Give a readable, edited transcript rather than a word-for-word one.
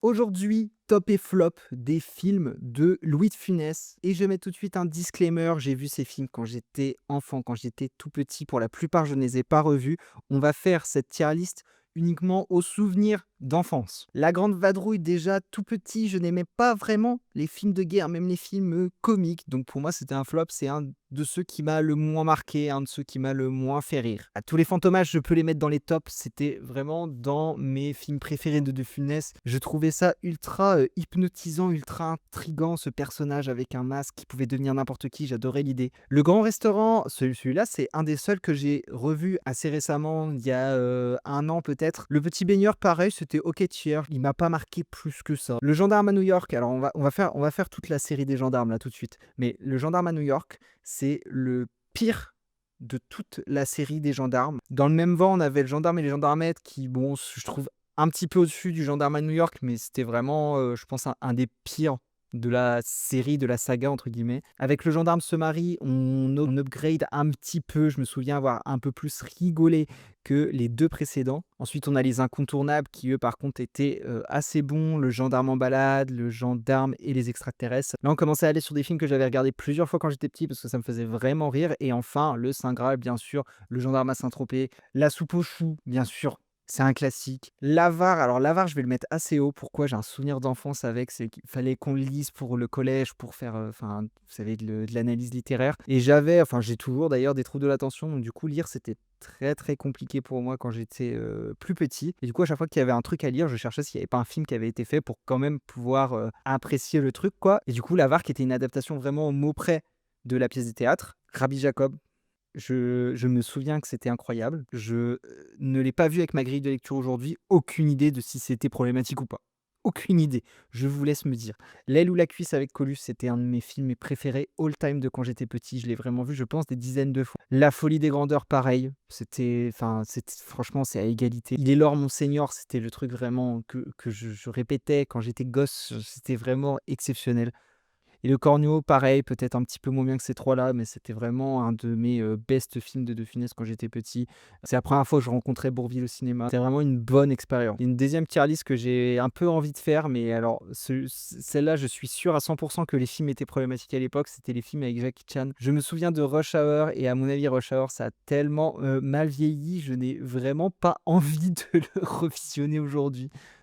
Aujourd'hui, top et flop des films de Louis de Funès. Et je mets tout de suite un disclaimer, j'ai vu ces films quand j'étais enfant, quand j'étais tout petit. Pour la plupart, je ne les ai pas revus. On va faire cette tier list uniquement aux souvenirs d'enfance. La Grande Vadrouille, déjà tout petit, je n'aimais pas vraiment les films de guerre, même les films comiques. Donc pour moi, c'était un flop. C'est un de ceux qui m'a le moins marqué, un de ceux qui m'a le moins fait rire. À tous les Fantomas, je peux les mettre dans les tops. C'était vraiment dans mes films préférés de Funès. Je trouvais ça ultra hypnotisant, ultra intriguant, ce personnage avec un masque qui pouvait devenir n'importe qui. J'adorais l'idée. Le Grand Restaurant, celui-là, c'est un des seuls que j'ai revu assez récemment, il y a un an peut-être. Le Petit Baigneur, pareil, c'était ok tier. Il m'a pas marqué plus que ça. Le Gendarme à New York, alors on va faire toute la série des gendarmes là tout de suite. Mais le Gendarme à New York, c'est le pire de toute la série des gendarmes. Dans le même vent, on avait le gendarme et les gendarmettes qui, bon, je trouve un petit peu au-dessus du gendarme à New York, mais c'était vraiment, je pense, un des pires de la série, de la saga, entre guillemets. Avec le gendarme se marie, on upgrade un petit peu. Je me souviens avoir un peu plus rigolé que les deux précédents. Ensuite, on a les incontournables qui, eux, par contre, étaient assez bons. Le gendarme en balade, le gendarme et les extraterrestres. Là, on commençait à aller sur des films que j'avais regardés plusieurs fois quand j'étais petit parce que ça me faisait vraiment rire. Et enfin, le Saint Graal, bien sûr, le gendarme à Saint-Tropez, la soupe aux choux, bien sûr. C'est un classique. L'Avare, alors l'Avare, je vais le mettre assez haut. Pourquoi? J'ai un souvenir d'enfance avec, c'est qu'il fallait qu'on le lise pour le collège, pour faire, enfin, vous savez, de l'analyse littéraire. Et j'avais, enfin, j'ai toujours d'ailleurs des troubles de l'attention, donc du coup, lire, c'était très, très compliqué pour moi quand j'étais plus petit. Et du coup, à chaque fois qu'il y avait un truc à lire, je cherchais s'il n'y avait pas un film qui avait été fait pour quand même pouvoir apprécier le truc, quoi. Et du coup, l'Avare, qui était une adaptation vraiment au mot près de la pièce de théâtre, Rabbi Jacob, je me souviens que c'était incroyable. Je, ne l'ai pas vu avec ma grille de lecture aujourd'hui. Aucune idée de si c'était problématique ou pas. Aucune idée. Je vous laisse me dire. L'aile ou la cuisse avec Coluche, c'était un de mes films préférés all time de quand j'étais petit. Je l'ai vraiment vu, je pense, des dizaines de fois. La folie des grandeurs, pareil. C'était franchement, c'est à égalité. Il est l'or, mon seigneur, c'était le truc vraiment que je répétais quand j'étais gosse. C'était vraiment exceptionnel. Et le Corneau, pareil, peut-être un petit peu moins bien que ces 3-là, mais c'était vraiment un de mes, best films de Funès quand j'étais petit. C'est la première fois que je rencontrais Bourvil au cinéma. C'était vraiment une bonne expérience. Une deuxième tier list que j'ai un peu envie de faire, mais alors celle-là, je suis sûr à 100 que les films étaient problématiques à l'époque, c'était les films avec Jackie Chan. Je me souviens de Rush Hour et à mon avis, Rush Hour, ça a tellement, mal vieilli, je n'ai vraiment pas envie de le revisionner aujourd'hui.